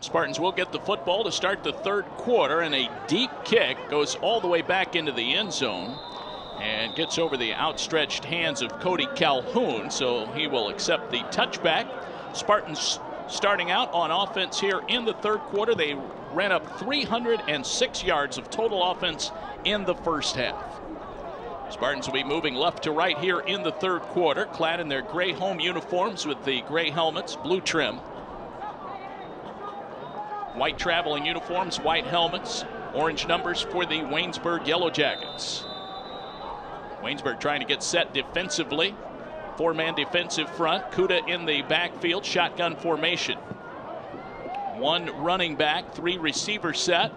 Spartans will get the football to start the third quarter, and a deep kick goes all the way back into the end zone and gets over the outstretched hands of Cody Calhoun, so he will accept the touchback. Spartans starting out on offense here in the third quarter. They ran up 306 yards of total offense in the first half. Spartans will be moving left to right here in the third quarter, clad in their gray home uniforms with the gray helmets, blue trim. White traveling uniforms, white helmets, orange numbers for the Waynesburg Yellow Jackets. Waynesburg trying to get set defensively. Four-man defensive front. Kuda in the backfield, shotgun formation. One running back, three receiver set.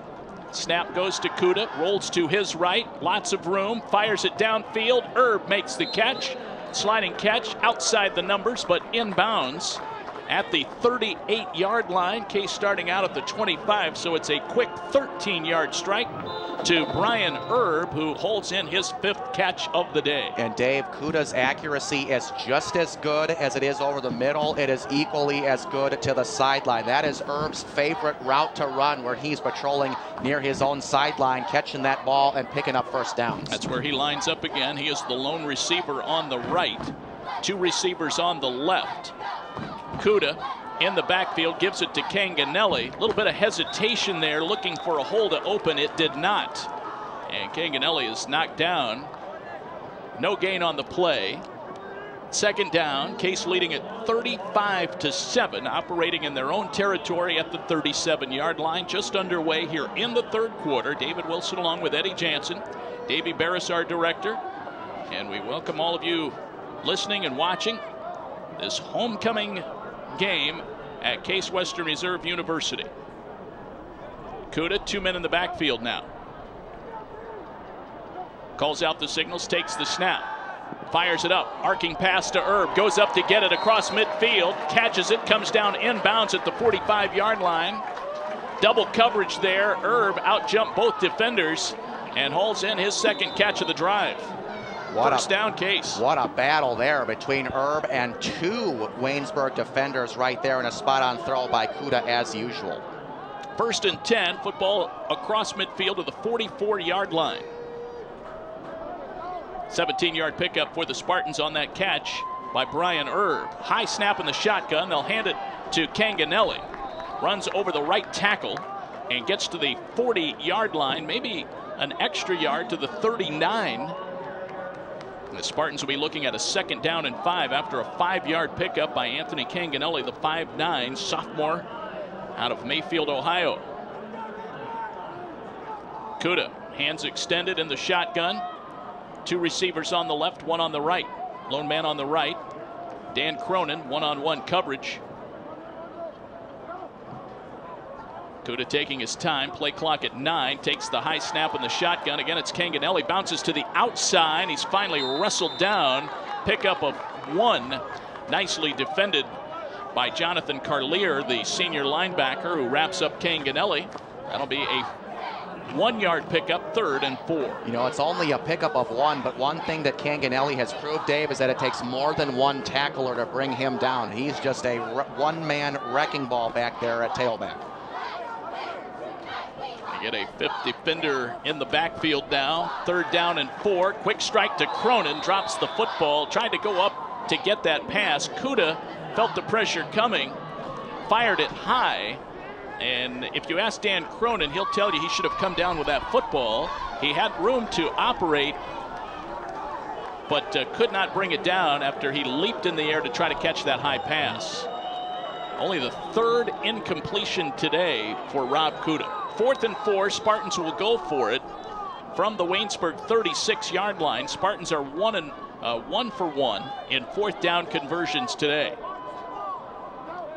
Snap goes to Kuda, rolls to his right, lots of room, fires it downfield. Herb makes the catch, sliding catch outside the numbers, but inbounds at the 38-yard line. Case starting out at the 25, so it's a quick 13-yard strike to Brian Herb, who holds in his fifth catch of the day. And Dave, Kuda's accuracy is just as good as it is over the middle. It is equally as good to the sideline. That is Herb's favorite route to run, where he's patrolling near his own sideline, catching that ball and picking up first downs. That's where he lines up again. He is the lone receiver on the right, two receivers on the left. Kuda in the backfield gives it to Canganelli. A little bit of hesitation there, looking for a hole to open. It did not. And Canganelli is knocked down. No gain on the play. Second down. Case leading at 35-7, operating in their own territory at the 37-yard line. Just underway here in the third quarter. David Wilson along with Eddy Jansen. Davey Barris, our director. And we welcome all of you listening and watching this homecoming game at Case Western Reserve University. Kuda, two men in the backfield now. Calls out the signals, takes the snap, fires it up, arcing pass to Herb, goes up to get it across midfield, catches it, comes down inbounds at the 45-yard line. Double coverage there. Herb outjumped both defenders and hauls in his second catch of the drive. First down, Case. What a battle there between Herb and two Waynesburg defenders right there, in a spot-on throw by Kuda as usual. First and 10, football across midfield to the 44-yard line. 17-yard pickup for the Spartans on that catch by Brian Herb. High snap in the shotgun. They'll hand it to Canganelli. Runs over the right tackle and gets to the 40-yard line, maybe an extra yard to the 39. The Spartans will be looking at a second down and 5 after a 5-yard pickup by Anthony Canganelli, the 5'9" sophomore out of Mayfield, Ohio. Kuda, hands extended in the shotgun. Two receivers on the left, one on the right. Lone man on the right. Dan Cronin, one-on-one coverage. Kuda taking his time, play clock at 9, takes the high snap in the shotgun. Again, it's Canganelli, bounces to the outside. He's finally wrestled down. Pickup of 1, nicely defended by Jonathan Carlier, the senior linebacker, who wraps up Canganelli. That'll be a 1-yard pickup, 3rd and 4. You know, it's only a pickup of 1, but one thing that Canganelli has proved, Dave, is that it takes more than one tackler to bring him down. He's just a one-man wrecking ball back there at tailback. Get a fifth defender in the backfield now. 3rd down and 4. Quick strike to Cronin. Drops the football. Tried to go up to get that pass. Kuda felt the pressure coming. Fired it high. And if you ask Dan Cronin, he'll tell you he should have come down with that football. He had room to operate, but could not bring it down after he leaped in the air to try to catch that high pass. Only the 3rd incompletion today for Rob Kuda. 4th and 4, Spartans will go for it from the Waynesburg 36-yard line. Spartans are 1 for 1 in 4th down conversions today.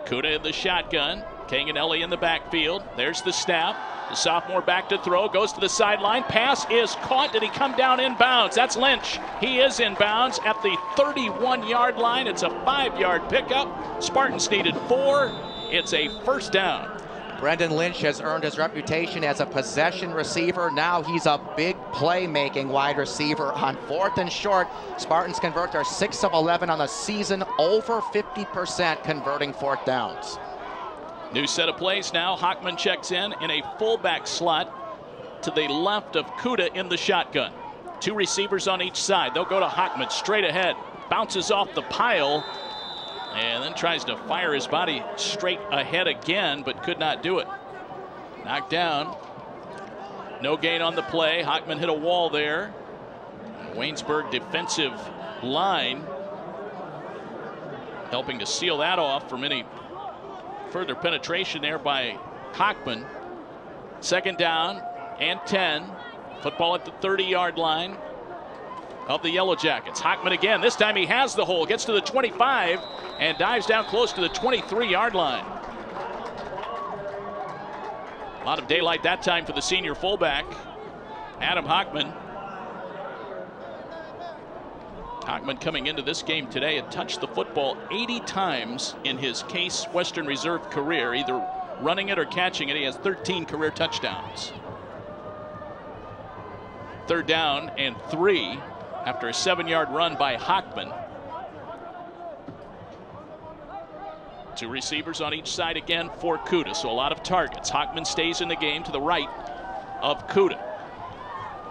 Kuda in the shotgun. Canganelli in the backfield. There's the snap. The sophomore back to throw. Goes to the sideline. Pass is caught. Did he come down inbounds? That's Lynch. He is inbounds at the 31-yard line. It's a 5-yard pickup. Spartans needed 4. It's a first down. Brendan Lynch has earned his reputation as a possession receiver. Now he's a big play-making wide receiver on 4th and short. Spartans convert their 6 of 11 on the season, over 50% converting 4th downs. New set of plays now. Hockman checks in a fullback slot to the left of Kuda in the shotgun. Two receivers on each side. They'll go to Hockman straight ahead. Bounces off the pile and then tries to fire his body straight ahead again, but could not do it. Knocked down. No gain on the play. Hockman hit a wall there. Waynesburg defensive line helping to seal that off from any further penetration there by Hockman. Second down and 10. Football at the 30-yard line of the Yellow Jackets. Hockman again. This time he has the hole. Gets to the 25 and dives down close to the 23-yard line. A lot of daylight that time for the senior fullback, Adam Hockman. Hockman coming into this game today had touched the football 80 times in his Case Western Reserve career, either running it or catching it. He has 13 career touchdowns. Third down and 3 after a 7-yard run by Hockman. Two receivers on each side again for Kuda, so a lot of targets. Hockman stays in the game to the right of Kuda.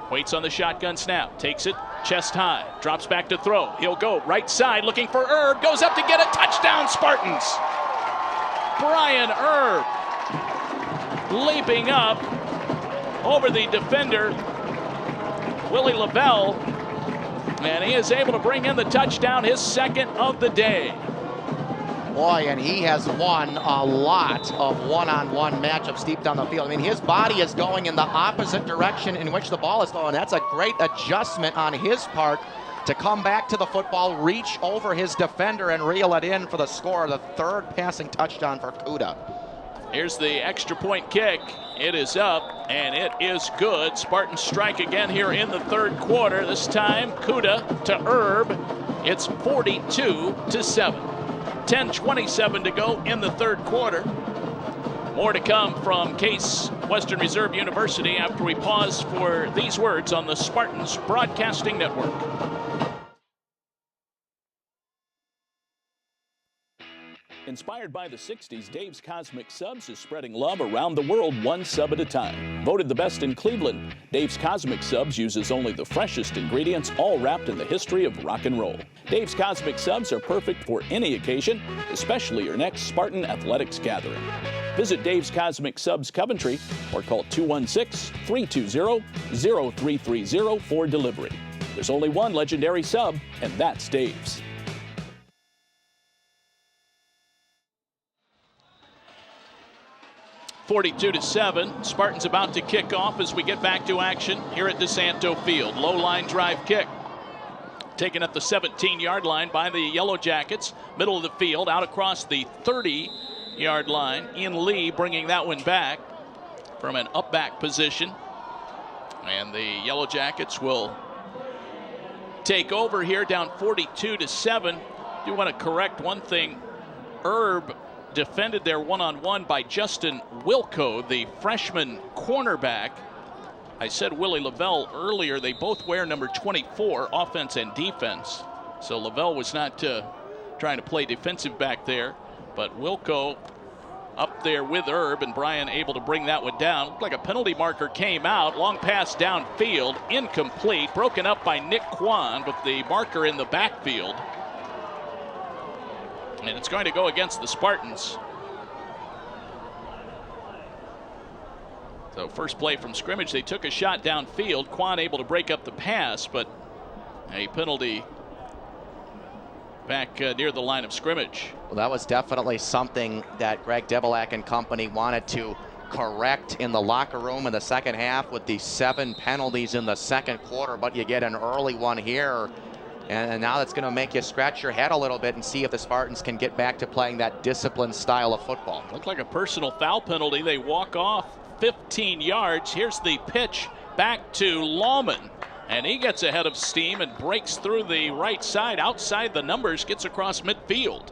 Waits on the shotgun snap, takes it chest high, drops back to throw. He'll go right side looking for Erb, goes up to get a touchdown, Spartans. Brian Erb leaping up over the defender, Willie Lavelle, and he is able to bring in the touchdown, his second of the day. Boy, and he has won a lot of one-on-one matchups deep down the field. I mean, his body is going in the opposite direction in which the ball is going. That's a great adjustment on his part to come back to the football, reach over his defender, and reel it in for the score, the third passing touchdown for Kuda. Here's the extra point kick. It is up, and it is good. Spartans strike again here in the third quarter. This time, Kuda to Erb. It's 42-7. 10:27 to go in the third quarter. More to come from Case Western Reserve University after we pause for these words on the Spartans Broadcasting Network. Inspired by the 60s, Dave's Cosmic Subs is spreading love around the world one sub at a time. Voted the best in Cleveland, Dave's Cosmic Subs uses only the freshest ingredients, all wrapped in the history of rock and roll. Dave's Cosmic Subs are perfect for any occasion, especially your next Spartan Athletics gathering. Visit Dave's Cosmic Subs Coventry or call 216-320-0330 for delivery. There's only one legendary sub, and that's Dave's. 42-7. Spartans about to kick off as we get back to action here at DeSanto Field. Low line drive kick. Taken at the 17-yard line by the Yellow Jackets. Middle of the field, out across the 30-yard line. Ian Lee bringing that one back from an up back position. And the Yellow Jackets will take over here, down 42-7. Do want to correct one thing. Erb defended there one-on-one by Justin Wilco, the freshman cornerback. I said Willie Lavelle earlier. They both wear number 24, offense and defense. So Lavelle was not trying to play defensive back there, but Wilco up there with Erb, and Brian able to bring that one down. Looked like a penalty marker came out. Long pass downfield, incomplete, broken up by Nick Kwan with the marker in the backfield. And it's going to go against the Spartans. So first play from scrimmage, they took a shot downfield. Kwan able to break up the pass, but a penalty back near the line of scrimmage. Well, that was definitely something that Greg Debelak and company wanted to correct in the locker room in the second half with the 7 penalties in the second quarter, but you get an early one here. And now that's going to make you scratch your head a little bit and see if the Spartans can get back to playing that disciplined style of football. Looked like a personal foul penalty. They walk off 15 yards. Here's the pitch back to Lawman. And he gets ahead of steam and breaks through the right side, outside the numbers, gets across midfield.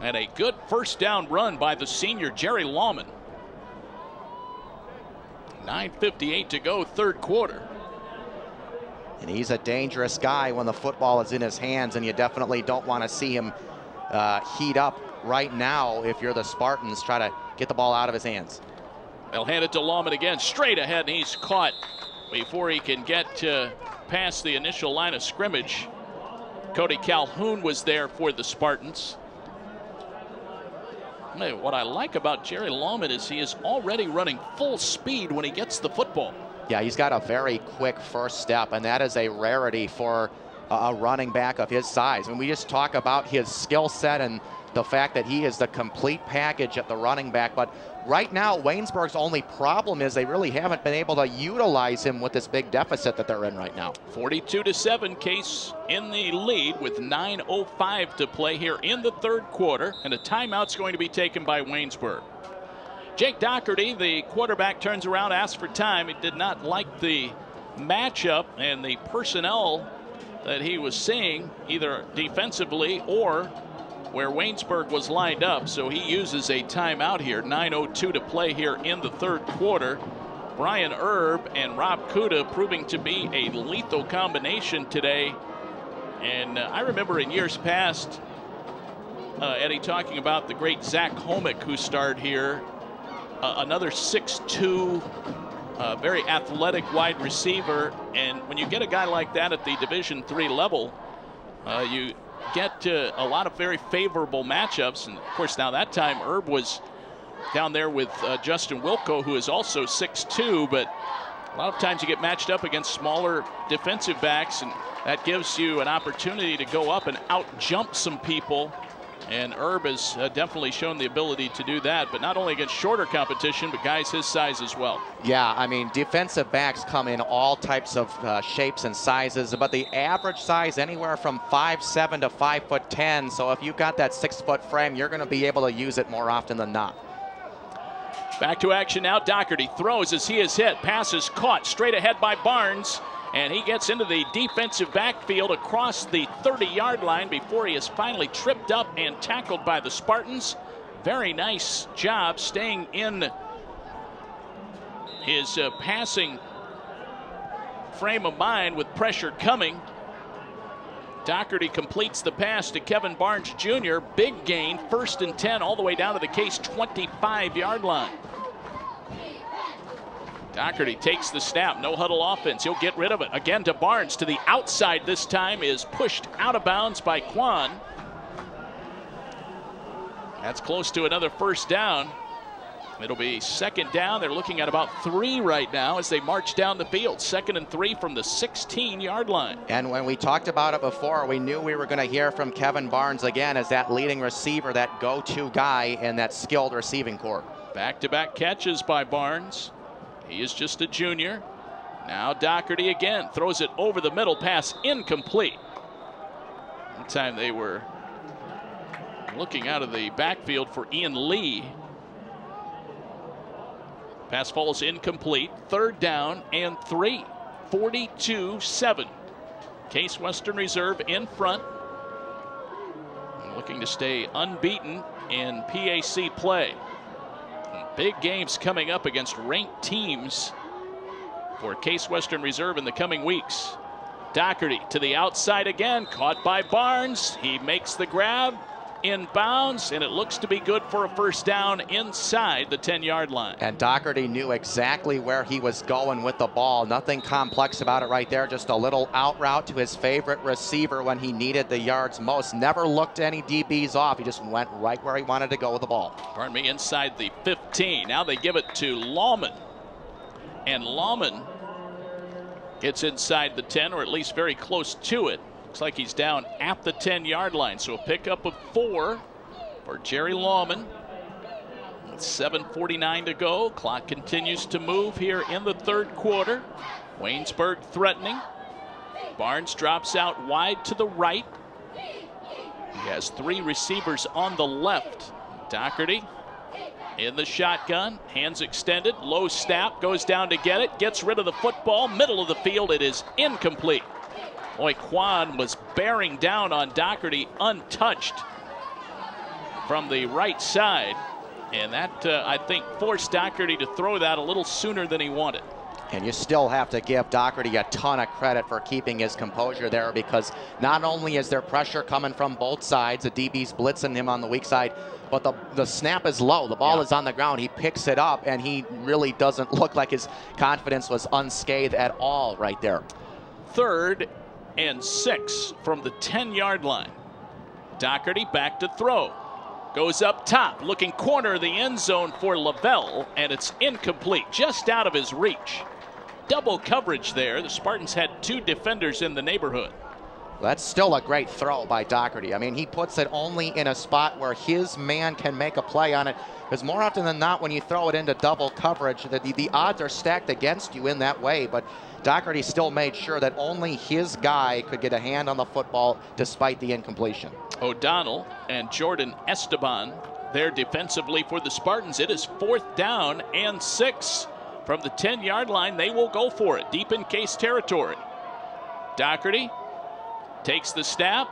And a good first down run by the senior Jerry Lawman. 9:58 to go, third quarter. And he's a dangerous guy when the football is in his hands, and you definitely don't want to see him heat up right now if you're the Spartans. Try to get the ball out of his hands. They'll hand it to Lawman again, straight ahead, and he's caught before he can get past the initial line of scrimmage. Cody Calhoun was there for the Spartans. What I like about Jerry Lawman is he is already running full speed when he gets the football. Yeah, he's got a very quick first step, and that is a rarity for a running back of his size. And we just talk about his skill set and the fact that he is the complete package at the running back. But right now, Waynesburg's only problem is they really haven't been able to utilize him with this big deficit that they're in right now. 42-7, Case in the lead with 9:05 to play here in the third quarter, and a timeout's going to be taken by Waynesburg. Jake Doherty, the quarterback, turns around, asks for time. He did not like the matchup and the personnel that he was seeing, either defensively or where Waynesburg was lined up, so he uses a timeout here. 9:02 to play here in the third quarter. Brian Erb and Rob Kuda proving to be a lethal combination today. And I remember in years past, Eddie talking about the great Zach Homick who starred here. Another 6'2", very athletic wide receiver. And when you get a guy like that at the Division III level, you get a lot of very favorable matchups. And of course, now that time Erb was down there with Justin Wilco, who is also 6'2", but a lot of times you get matched up against smaller defensive backs, and that gives you an opportunity to go up and out jump some people. And Erb has definitely shown the ability to do that, but not only against shorter competition, but guys his size as well. Yeah, I mean, defensive backs come in all types of shapes and sizes, but the average size anywhere from 5'7" to 5'10". So if you've got that 6-foot frame, you're going to be able to use it more often than not. Back to action now. Doherty throws as he is hit. Pass is caught straight ahead by Barnes. And he gets into the defensive backfield across the 30-yard line before he is finally tripped up and tackled by the Spartans. Very nice job staying in his passing frame of mind with pressure coming. Doherty completes the pass to Kevin Barnes Jr. Big gain, 1st and 10, all the way down to the Case 25-yard line. Doherty takes the snap, no huddle offense. He'll get rid of it. Again to Barnes, to the outside this time, is pushed out of bounds by Quan. That's close to another first down. It'll be 2nd down. They're looking at about 3 right now as they march down the field. 2nd and 3 from the 16-yard line. And when we talked about it before, we knew we were going to hear from Kevin Barnes again as that leading receiver, that go-to guy in that skilled receiving corps. Back-to-back catches by Barnes. He is just a junior. Now Doherty again throws it over the middle, pass incomplete. That time they were looking out of the backfield for Ian Lee. Pass falls incomplete. 3rd down and 3. 42-7. Case Western Reserve in front. Looking to stay unbeaten in PAC play. Big games coming up against ranked teams for Case Western Reserve in the coming weeks. Doherty to the outside again, caught by Barnes. He makes the grab, inbounds, and it looks to be good for a first down inside the 10-yard line. And Doherty knew exactly where he was going with the ball. Nothing complex about it right there. Just a little out route to his favorite receiver when he needed the yards most. Never looked any DBs off. He just went right where he wanted to go with the ball. Pardon me, inside the 15. Now they give it to Lawman. And Lawman gets inside the 10, or at least very close to it. Looks like he's down at the 10-yard line. So a pickup of 4 for Jerry Lawman. 7:49 to go. Clock continues to move here in the third quarter. Waynesburg threatening. Barnes drops out wide to the right. He has 3 receivers on the left. Doherty in the shotgun, hands extended, low snap, goes down to get it, gets rid of the football, middle of the field, it is incomplete. Boy, Quan was bearing down on Doherty untouched from the right side. And that, I think, forced Doherty to throw that a little sooner than he wanted. And you still have to give Doherty a ton of credit for keeping his composure there, because not only is there pressure coming from both sides, the DB's blitzing him on the weak side, but the snap is low. The ball is on the ground. He picks it up, and he really doesn't look like his confidence was unscathed at all right there. 3rd and 6 from the 10-yard line. Doherty back to throw. Goes up top, looking corner of the end zone for Lavelle, and it's incomplete, just out of his reach. Double coverage there. The Spartans had 2 defenders in the neighborhood. That's still a great throw by Doherty. I mean, he puts it only in a spot where his man can make a play on it. Because more often than not, when you throw it into double coverage, the odds are stacked against you in that way. But Doherty still made sure that only his guy could get a hand on the football despite the incompletion. O'Donnell and Jordan Esteban there defensively for the Spartans. It is 4th down and 6. From the 10-yard line, they will go for it, deep in Case territory. Doherty takes the snap,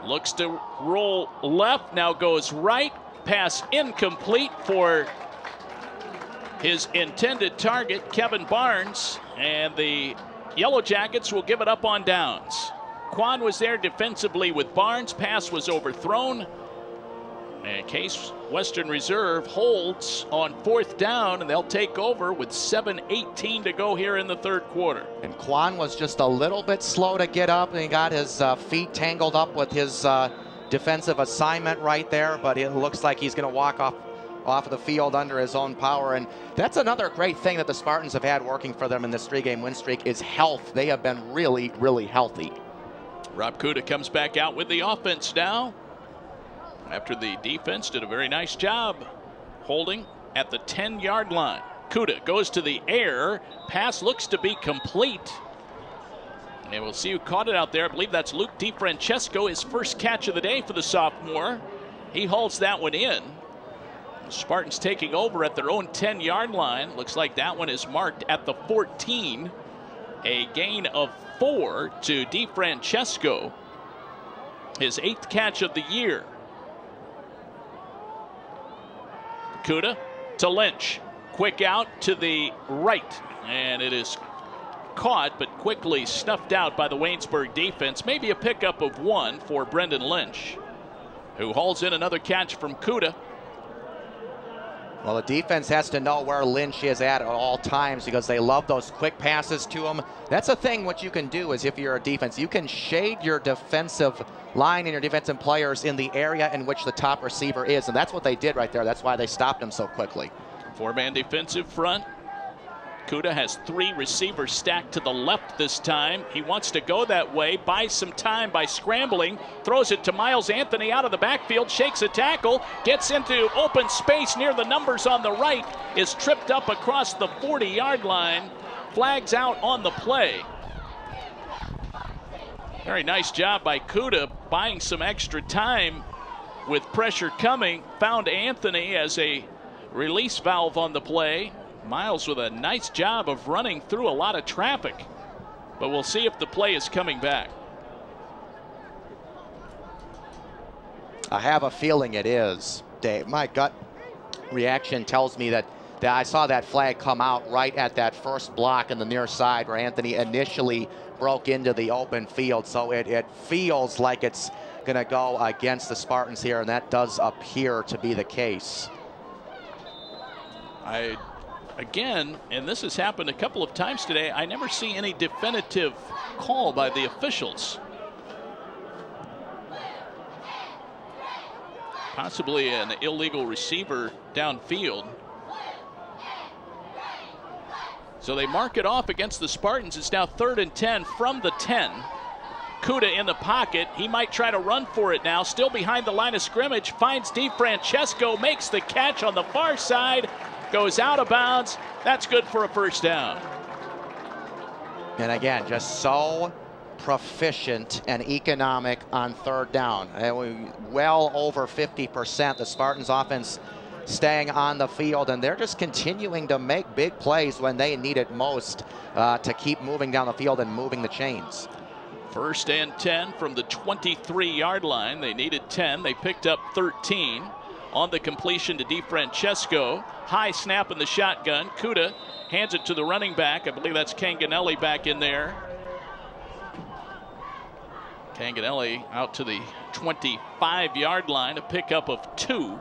looks to roll left, now goes right. Pass incomplete for his intended target, Kevin Barnes, and the Yellow Jackets will give it up on downs. Quan was there defensively with Barnes. Pass was overthrown. And Case Western Reserve holds on 4th down, and they'll take over with 7:18 to go here in the 3rd quarter. And Quan was just a little bit slow to get up, and he got his feet tangled up with his defensive assignment right there, but it looks like he's going to walk off of the field under his own power. And that's another great thing that the Spartans have had working for them in this 3-game win streak is health. They have been really, really healthy. Rob Kuda comes back out with the offense now, after the defense did a very nice job holding at the 10-yard line. Kuda goes to the air. Pass looks to be complete. And we'll see who caught it out there. I believe that's Luke DiFrancesco, his first catch of the day for the sophomore. He hauls that one in. The Spartans taking over at their own 10-yard line. Looks like that one is marked at the 14. A gain of 4 to DiFrancesco, his 8th catch of the year. Kuda to Lynch. Quick out to the right. And it is caught, but quickly snuffed out by the Waynesburg defense. Maybe a pickup of 1 for Brendan Lynch, who hauls in another catch from Kuda. Well, the defense has to know where Lynch is at all times because they love those quick passes to him. That's a thing what you can do is if you're a defense, you can shade your defensive line and your defensive players in the area in which the top receiver is, and that's what they did right there. That's why they stopped him so quickly. 4-man defensive front. Kuda has 3 receivers stacked to the left this time. He wants to go that way, buys some time by scrambling, throws it to Miles Anthony out of the backfield, shakes a tackle, gets into open space near the numbers on the right, is tripped up across the 40-yard line, flags out on the play. Very nice job by Kuda buying some extra time with pressure coming, found Anthony as a release valve on the play. Miles with a nice job of running through a lot of traffic, but we'll see if the play is coming back. I have a feeling it is, Dave. My gut reaction tells me that I saw that flag come out right at that first block in the near side where Anthony initially broke into the open field, so it feels like it's going to go against the Spartans here, and that does appear to be the case. Again, and this has happened a couple of times today, I never see any definitive call by the officials. Possibly an illegal receiver downfield. So they mark it off against the Spartans. It's now 3rd and 10 from the 10. Kuda in the pocket. He might try to run for it now. Still behind the line of scrimmage. Finds DiFrancesco. Makes the catch on the far side. Goes out of bounds. That's good for a first down. And again, just so proficient and economic on 3rd down. Well over 50%. The Spartans offense staying on the field, and they're just continuing to make big plays when they need it most to keep moving down the field and moving the chains. 1st and 10 from the 23-yard line. They needed 10. They picked up 13 on the completion to DiFrancesco. High snap in the shotgun. Kuda hands it to the running back. I believe that's Canganelli back in there. Canganelli out to the 25-yard line, a pickup of 2.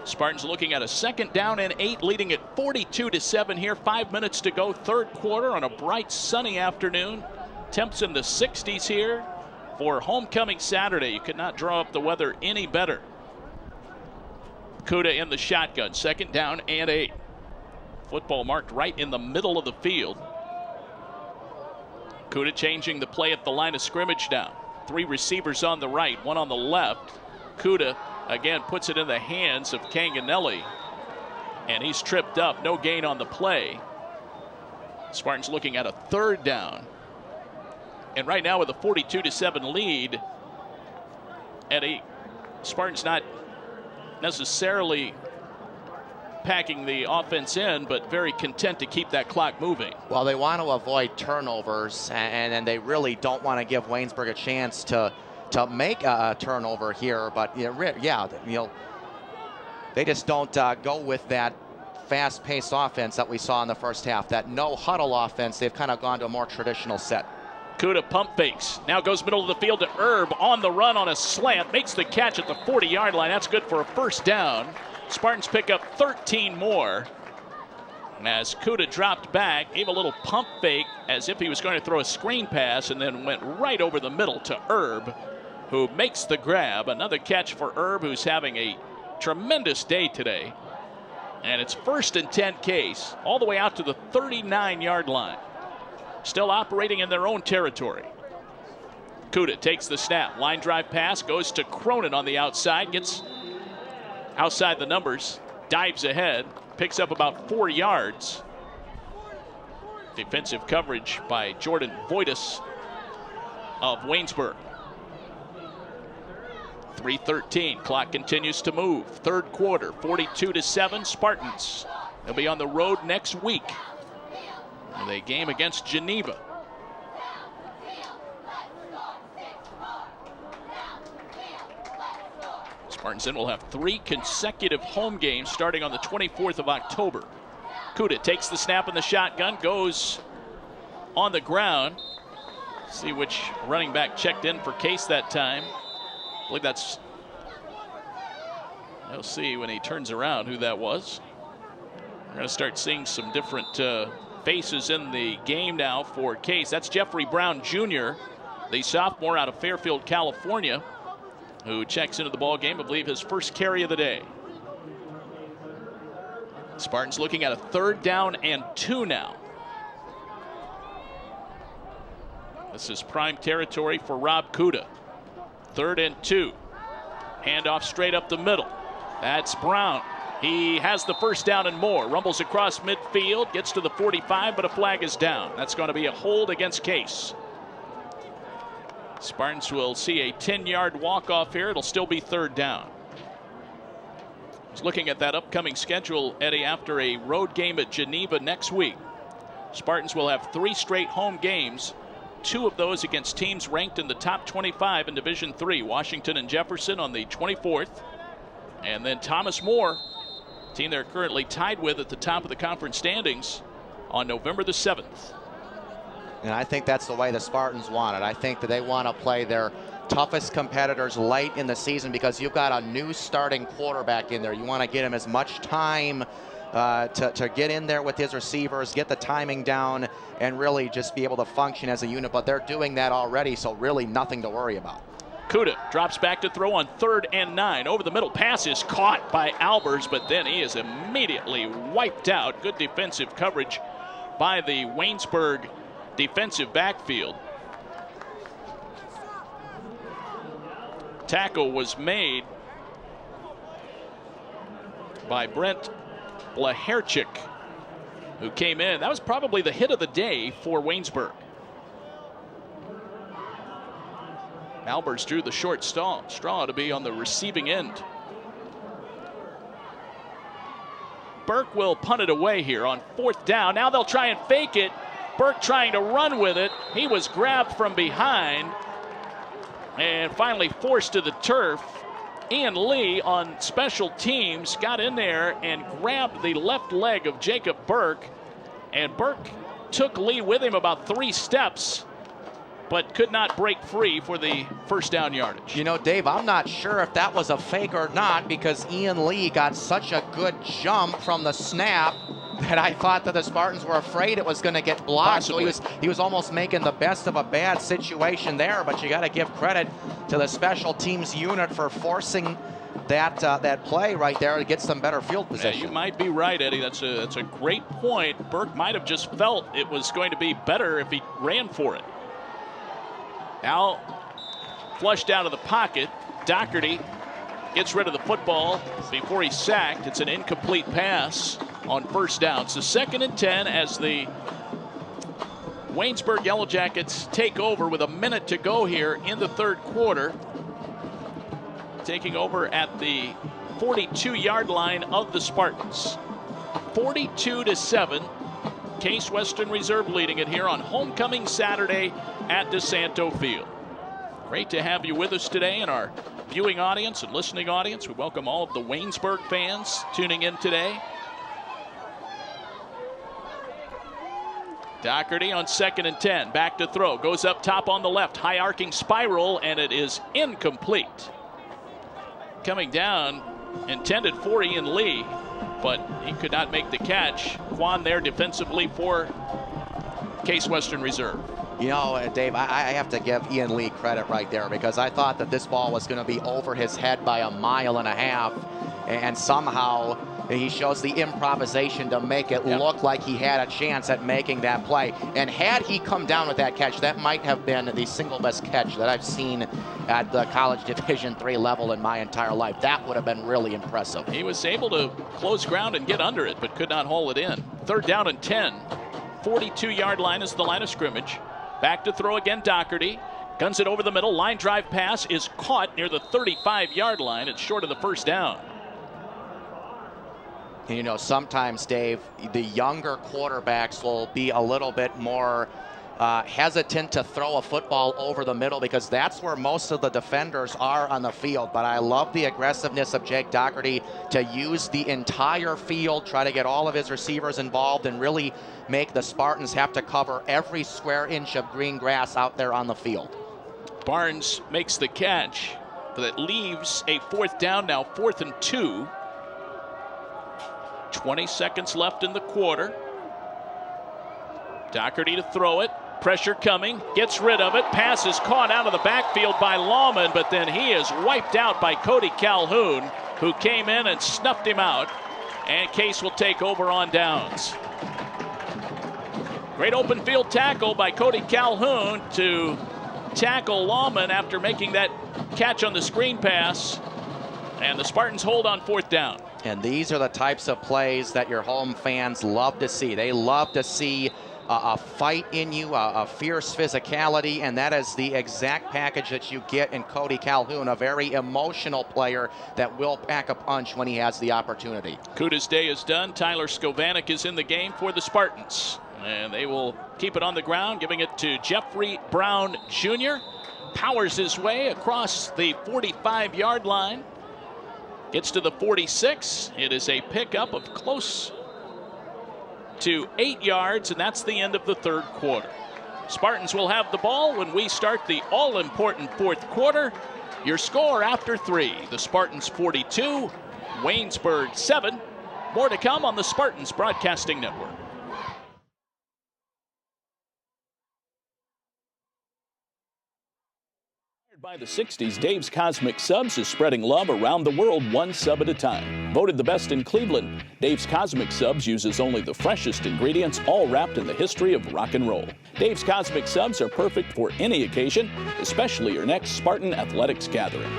Spartans looking at a 2nd down and 8, leading at 42-7 here. 5 minutes to go, 3rd quarter on a bright sunny afternoon. Temps in the 60s here for homecoming Saturday. You could not draw up the weather any better. Kuda in the shotgun, 2nd down and 8. Football marked right in the middle of the field. Kuda changing the play at the line of scrimmage now. 3 receivers on the right, 1 on the left. Kuda again puts it in the hands of Canganelli, and he's tripped up. No gain on the play. Spartans looking at a 3rd down. And right now with a 42-7 lead, Eddy, Spartans not necessarily packing the offense in, but very content to keep that clock moving. Well, they want to avoid turnovers, and they really don't want to give Waynesburg a chance to make a turnover here. But yeah, they just don't go with that fast-paced offense that we saw in the first half. That no huddle offense, they've kind of gone to a more traditional set. Kuda pump fakes. Now goes middle of the field to Erb on the run on a slant. Makes the catch at the 40-yard line. That's good for a 1st down. Spartans pick up 13 more. As Kuda dropped back, gave a little pump fake as if he was going to throw a screen pass, and then went right over the middle to Erb, who makes the grab. Another catch for Erb, who's having a tremendous day today. And it's 1st and 10 Case, all the way out to the 39-yard line. Still operating in their own territory. Kuda takes the snap. Line drive pass goes to Cronin on the outside. Gets outside the numbers. Dives ahead. Picks up about 4 yards. Defensive coverage by Jordan Voitis of Waynesburg. 3:13. Clock continues to move. 3rd quarter. 42-7. Spartans. They'll be on the road next week. The game against Geneva. Spartans will have 3 consecutive home games starting on the 24th of October. Kuda takes the snap in the shotgun, goes on the ground. See which running back checked in for Case that time. I believe that's, we'll see when he turns around who that was. We're going to start seeing some different faces in the game now for Case. That's Jeffrey Brown Jr., the sophomore out of Fairfield, California, who checks into the ball game. I believe his 1st carry of the day. Spartans looking at a 3rd down and 2 now. This is prime territory for Rob Kuda. 3rd and 2. Handoff straight up the middle. That's Brown. He has the 1st down and more. Rumbles across midfield, gets to the 45, but a flag is down. That's going to be a hold against Case. Spartans will see a 10-yard walk-off here. It'll still be 3rd down. I was looking at that upcoming schedule, Eddy, after a road game at Geneva next week. Spartans will have 3 straight home games, 2 of those against teams ranked in the top 25 in Division III. Washington and Jefferson on the 24th. And then Thomas More, team they're currently tied with at the top of the conference standings, on November the 7th. And I think that's the way the Spartans want it. I think that they want to play their toughest competitors late in the season because you've got a new starting quarterback in there. You want to get him as much time to get in there with his receivers, get the timing down, and really just be able to function as a unit. But they're doing that already, so really nothing to worry about. Kuda drops back to throw on 3rd and 9. Over the middle, pass is caught by Albers, but then he is immediately wiped out. Good defensive coverage by the Waynesburg defensive backfield. Tackle was made by Brent Blaherchik, who came in. That was probably the hit of the day for Waynesburg. Albers drew the short straw to be on the receiving end. Burke will punt it away here on 4th down. Now they'll try and fake it. Burke trying to run with it. He was grabbed from behind and finally forced to the turf. Ian Lee on special teams got in there and grabbed the left leg of Jacob Burke. And Burke took Lee with him about 3 steps but could not break free for the first down yardage. You know, Dave, I'm not sure if that was a fake or not, because Ian Lee got such a good jump from the snap that I thought that the Spartans were afraid it was going to get blocked. Possibly. So he was almost making the best of a bad situation there, but you got to give credit to the special teams unit for forcing that play right there to get some better field position. Yeah, you might be right, Eddie. That's a great point. Burke might have just felt it was going to be better if he ran for it. Now, flushed out of the pocket, Doherty gets rid of the football before he's sacked. It's an incomplete pass on first down. So 2nd and 10 as the Waynesburg Yellow Jackets take over with a minute to go here in the third quarter. Taking over at the 42-yard line of the Spartans. 42-7. Case Western Reserve leading it here on homecoming Saturday at DeSanto Field. Great to have you with us today in our viewing audience and listening audience. We welcome all of the Waynesburg fans tuning in today. Doherty on 2nd and 10. Back to throw. Goes up top on the left. High arcing spiral, and it is incomplete. Coming down, intended for Ian Lee, but he could not make the catch. Quan there defensively for Case Western Reserve. You know, Dave, I have to give Ian Lee credit right there, because I thought that this ball was going to be over his head by 1.5 miles, and somehow he shows the improvisation to make it look like he had a chance at making that play. And had he come down with that catch, that might have been the single best catch that I've seen at the college Division III level in my entire life. That would have been really impressive. He was able to close ground and get under it, but could not haul it in. 3rd down and 10. 42-yard line is the line of scrimmage. Back to throw again, Doherty. Guns it over the middle. Line drive pass is caught near the 35-yard line. It's short of the first down. You know, sometimes, Dave, the younger quarterbacks will be a little bit more hesitant to throw a football over the middle, because that's where most of the defenders are on the field. But I love the aggressiveness of Jake Doherty to use the entire field, try to get all of his receivers involved, and really make the Spartans have to cover every square inch of green grass out there on the field. Barnes makes the catch, but it leaves a 4th down now, 4th and 2. 20 seconds left in the quarter. Doherty to throw it. Pressure coming. Gets rid of it. Pass is caught out of the backfield by Lawman, but then he is wiped out by Cody Calhoun, who came in and snuffed him out. And Case will take over on downs. Great open field tackle by Cody Calhoun to tackle Lawman after making that catch on the screen pass. And the Spartans hold on 4th down. And these are the types of plays that your home fans love to see. They love to see a fight in you, a fierce physicality, and that is the exact package that you get in Cody Calhoun, a very emotional player that will pack a punch when he has the opportunity. Kuda's day is done. Tyler Skovanek is in the game for the Spartans. And they will keep it on the ground, giving it to Jeffrey Brown Jr. Powers his way across the 45-yard line. Gets to the 46. It is a pickup of close to 8 yards, and that's the end of the third quarter. Spartans will have the ball when we start the all-important fourth quarter. Your score after 3, the Spartans 42, Waynesburg 7. More to come on the Spartans Broadcasting Network. By the 60s, Dave's Cosmic Subs is spreading love around the world, one sub at a time. Voted the best in Cleveland, Dave's Cosmic Subs uses only the freshest ingredients, all wrapped in the history of rock and roll. Dave's Cosmic Subs are perfect for any occasion, especially your next Spartan Athletics gathering.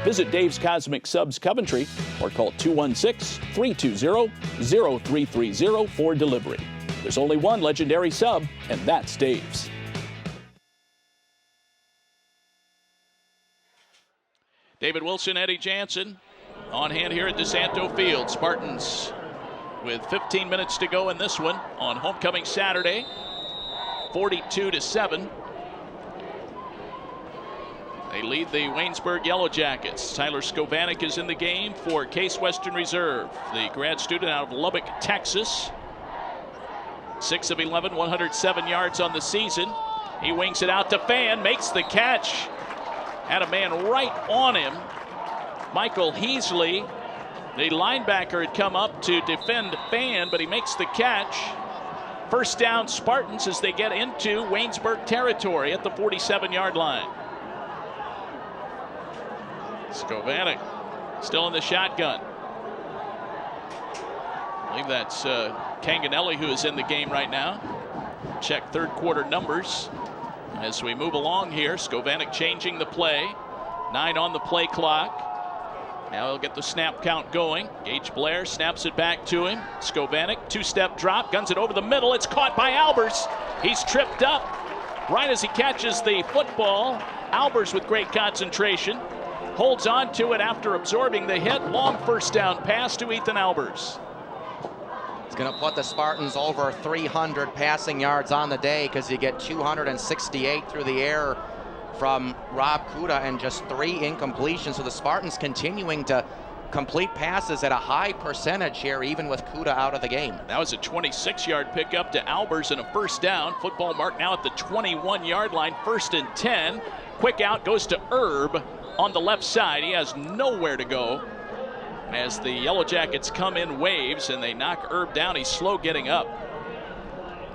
Visit Dave's Cosmic Subs Coventry or call 216-320-0330 for delivery. There's only one legendary sub, and that's Dave's. David Wilson, Eddie Jansen on hand here at DeSanto Field. Spartans with 15 minutes to go in this one on homecoming Saturday, 42-7. They lead the Waynesburg Yellow Jackets. Tyler Skovanek is in the game for Case Western Reserve, the grad student out of Lubbock, Texas. 6 of 11, 107 yards on the season. He wings it out to Fan, makes the catch. Had a man right on him. Michael Heasley, the linebacker, had come up to defend Fan, but he makes the catch. First down Spartans as they get into Waynesburg territory at the 47-yard line. Skovanec still in the shotgun. I believe that's Canganelli who is in the game right now. Check third quarter numbers as we move along here. Skovanec changing the play. 9 on the play clock. Now he'll get the snap count going. Gage Blair snaps it back to him. Skovanec, two-step drop, guns it over the middle. It's caught by Albers. He's tripped up right as he catches the football. Albers with great concentration. Holds on to it after absorbing the hit. Long first down pass to Ethan Albers. It's going to put the Spartans over 300 passing yards on the day because you get 268 through the air from Rob Kuda and just 3 incompletions. So the Spartans continuing to complete passes at a high percentage here, even with Kuda out of the game. That was a 26-yard pickup to Albers and a first down. Football mark now at the 21-yard line, 1st and 10. Quick out goes to Herb on the left side. He has nowhere to go as the Yellow Jackets come in waves and they knock Herb down. He's slow getting up.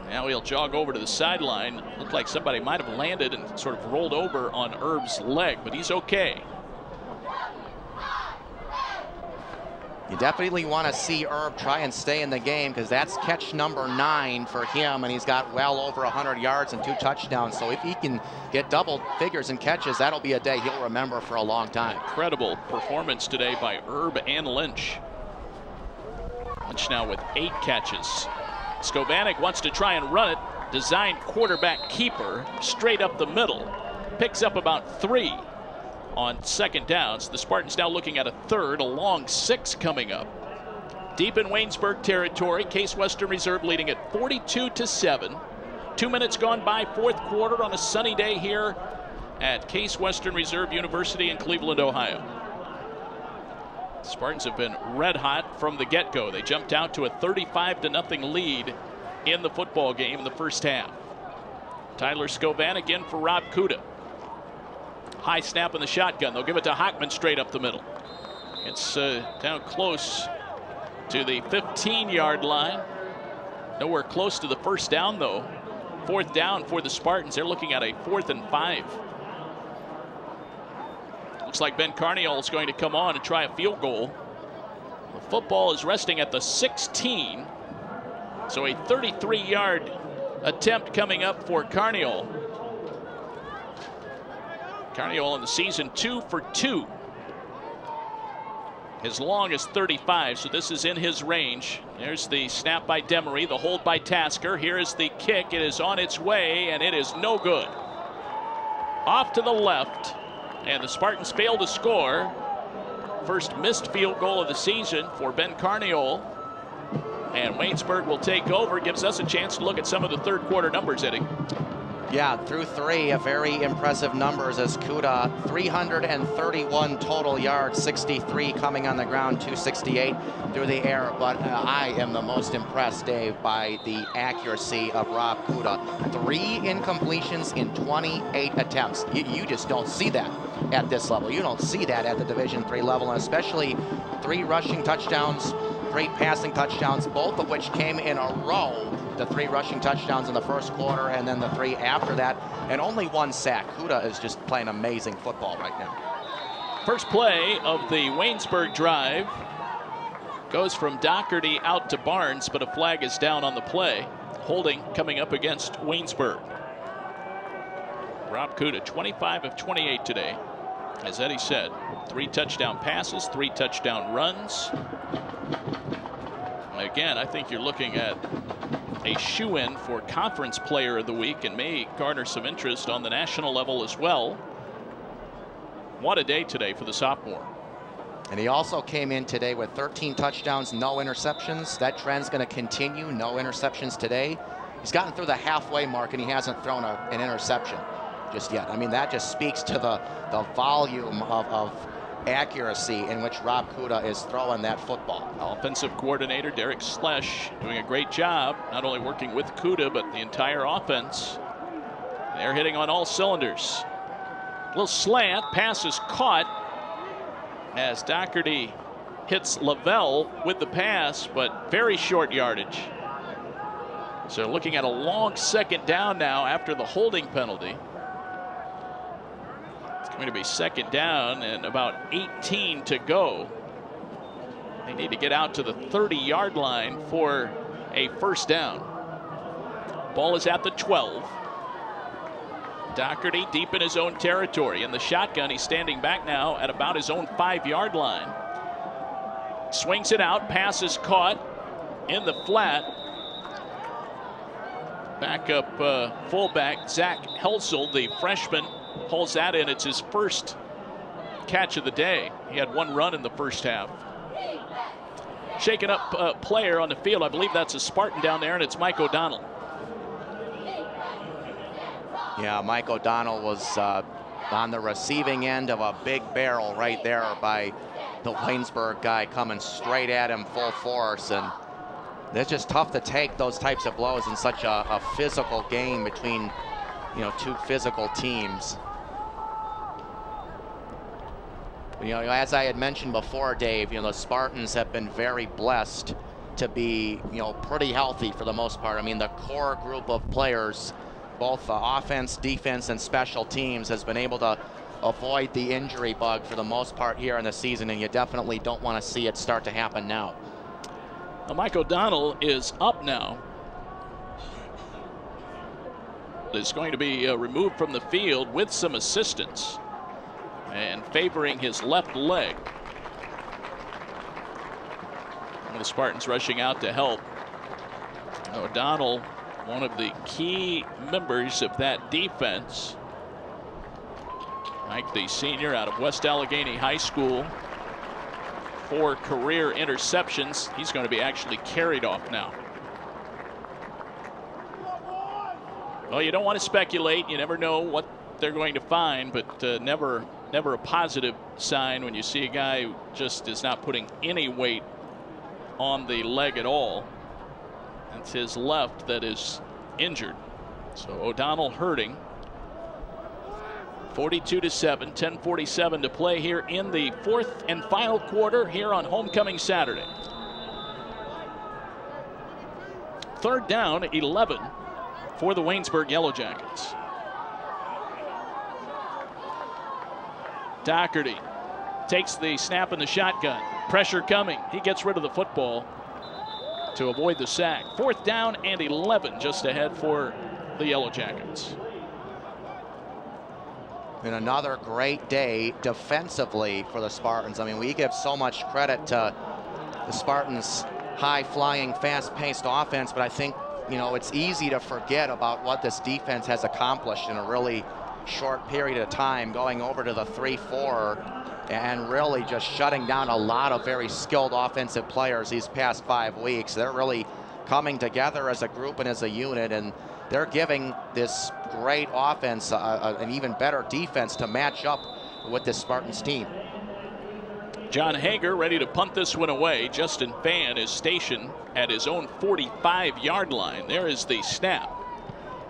Now he'll jog over to the sideline. Looked like somebody might have landed and sort of rolled over on Herb's leg, but he's okay. You definitely want to see Herb try and stay in the game because that's catch number 9 for him, and he's got well over 100 yards and 2 touchdowns. So if he can get double figures in catches, that'll be a day he'll remember for a long time. Incredible performance today by Herb and Lynch. Lynch now with 8 catches. Skovanec wants to try and run it. Designed quarterback keeper straight up the middle. Picks up about 3 on second downs. The Spartans now looking at a third, a long 6 coming up. Deep in Waynesburg territory, Case Western Reserve leading at 42-7. 2 minutes gone by, fourth quarter on a sunny day here at Case Western Reserve University in Cleveland, Ohio. Spartans have been red hot from the get-go. They jumped out to a 35-0 lead in the football game in the first half. Tyler Skovanec in for Rob Kuda. High snap in the shotgun. They'll give it to Hockman straight up the middle. It's down close to the 15-yard line. Nowhere close to the first down, though. Fourth down for the Spartans. They're looking at a 4th and 5. Looks like Ben Carniol is going to come on and try a field goal. The football is resting at the 16. So a 33-yard attempt coming up for Carniol. Carniol in the season 2 for 2. As long as 35, so this is in his range. There's the snap by Demery, the hold by Tasker. Here is the kick. It is on its way, and it is no good. Off to the left, and the Spartans fail to score. First missed field goal of the season for Ben Carniol. And Waynesburg will take over. Gives us a chance to look at some of the third quarter numbers, Eddie. Yeah, through 3, a very impressive numbers as Kuda, 331 total yards, 63 coming on the ground, 268 through the air. But I am the most impressed, Dave, by the accuracy of Rob Kuda. 3 incompletions in 28 attempts. You just don't see that at this level. You don't see that at the Division III level, and especially 3 rushing touchdowns, 3 passing touchdowns, both of which came in a row. The 3 rushing touchdowns in the first quarter and then the 3 after that, and only 1 sack. Kuda is just playing amazing football right now. First play of the Waynesburg drive goes from Doherty out to Barnes, but a flag is down on the play. Holding coming up against Waynesburg. Rob Kuda, 25 of 28 today. As Eddie said, 3 touchdown passes, 3 touchdown runs. Again, I think you're looking at a shoe-in for Conference Player of the Week and may garner some interest on the national level as well. What a day today for the sophomore. And he also came in today with 13 touchdowns, no interceptions. That trend's going to continue, no interceptions today. He's gotten through the halfway mark and he hasn't thrown an interception just yet. I mean, that just speaks to the volume of accuracy in which Rob Kuda is throwing that football. Offensive coordinator Derek Slesh doing a great job, not only working with Kuda, but the entire offense. They're hitting on all cylinders. Little slant, pass is caught as Doherty hits Lavelle with the pass, but very short yardage. So looking at a long second down now after the holding penalty. It's going to be second down and about 18 to go. They need to get out to the 30-yard line for a first down. Ball is at the 12. Doherty deep in his own territory. In the shotgun, he's standing back now at about his own 5-yard line. Swings it out, pass is caught in the flat. Backup fullback Zach Helsel, the freshman, pulls that in. It's his first catch of the day. He had one run in the first half. Shaking up player on the field. I believe that's a Spartan down there, and it's Mike O'Donnell. Yeah, Mike O'Donnell was on the receiving end of a big barrel right there by the Waynesburg guy coming straight at him full force. And it's just tough to take those types of blows in such a physical game between, two physical teams. As I had mentioned before, Dave, the Spartans have been very blessed to be, pretty healthy for the most part. I mean, the core group of players, both the offense, defense, and special teams, has been able to avoid the injury bug for the most part here in the season, and you definitely don't want to see it start to happen now. Well, Mike O'Donnell is up now. Is going to be removed from the field with some assistance and favoring his left leg. One of the Spartans rushing out to help. O'Donnell, one of the key members of that defense. Mike, the senior out of West Allegheny High School, 4 career interceptions. He's going to be actually carried off now. Well, you don't want to speculate. You never know what they're going to find, but never a positive sign when you see a guy who just is not putting any weight on the leg at all. It's his left that is injured. So O'Donnell hurting. 42-7, 10:47 to play here in the 4th and final quarter here on Homecoming Saturday. 3rd down, 11 for the Waynesburg Yellow Jackets. Doherty takes the snap in the shotgun. Pressure coming. He gets rid of the football to avoid the sack. 4th down and 11 just ahead for the Yellow Jackets. And another great day defensively for the Spartans. I mean, we give so much credit to the Spartans' high-flying, fast-paced offense, but I think, it's easy to forget about what this defense has accomplished in a really short period of time, going over to the 3-4 and really just shutting down a lot of very skilled offensive players these past 5 weeks. They're really coming together as a group and as a unit, and they're giving this great offense an even better defense to match up with this Spartans team. John Hager ready to punt this one away. Justin Fan is stationed at his own 45-yard line. There is the snap.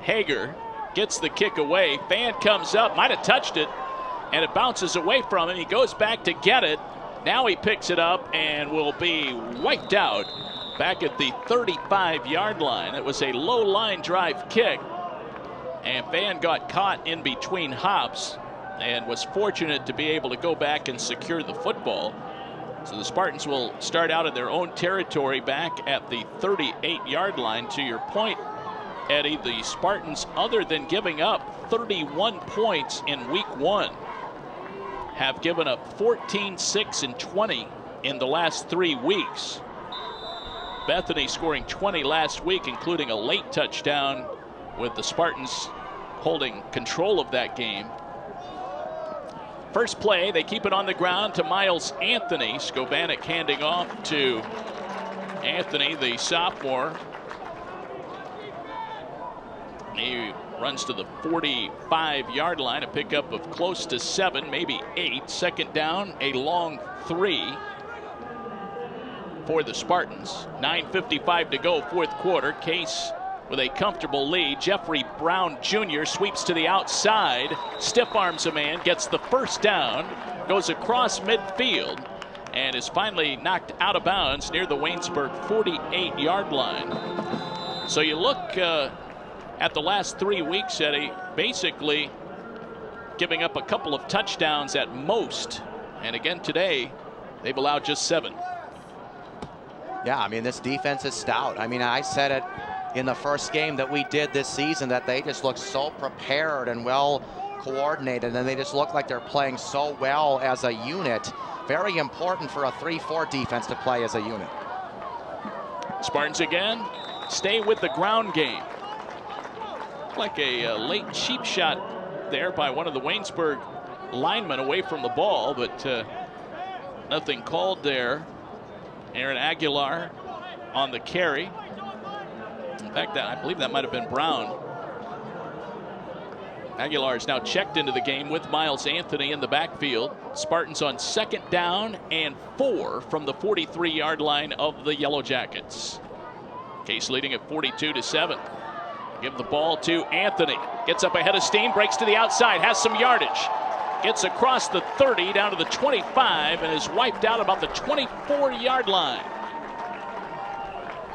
Hager gets the kick away. Fan comes up, might have touched it, and it bounces away from him. He goes back to get it. Now he picks it up and will be wiped out back at the 35-yard line. It was a low line drive kick, and Fan got caught in between hops and was fortunate to be able to go back and secure the football. So the Spartans will start out in their own territory back at the 38-yard line. To your point, Eddie, the Spartans, other than giving up 31 points in week 1, have given up 14, 6, and 20 in the last 3 weeks. Bethany scoring 20 last week, including a late touchdown, with the Spartans holding control of that game. First play, they keep it on the ground to Miles Anthony. Skovanec handing off to Anthony, the sophomore. He runs to the 45-yard line, a pickup of close to 7, maybe 8. Second down, a long 3 for the Spartans. 9:55 to go, 4th quarter. Case with a comfortable lead. Jeffrey Brown Jr. sweeps to the outside, stiff arms a man, gets the first down, goes across midfield, and is finally knocked out of bounds near the Waynesburg 48-yard line. So you look at the last 3 weeks, Eddie, basically giving up a couple of touchdowns at most. And again today, they've allowed just 7. Yeah, I mean, this defense is stout. I mean, I said it in the first game that we did this season that they just look so prepared and well coordinated, and they just look like they're playing so well as a unit. Very important for a 3-4 defense to play as a unit. Spartans again stay with the ground game. Like a late cheap shot there by one of the Waynesburg linemen away from the ball, but nothing called there. Aaron Aguilar on the carry. In fact, I believe that might have been Brown. Aguilar is now checked into the game with Miles Anthony in the backfield. Spartans on 2nd down and 4 from the 43-yard line of the Yellow Jackets. Case leading at 42-7. Give the ball to Anthony. Gets up ahead of Steen, breaks to the outside, has some yardage. Gets across the 30 down to the 25 and is wiped out about the 24-yard line.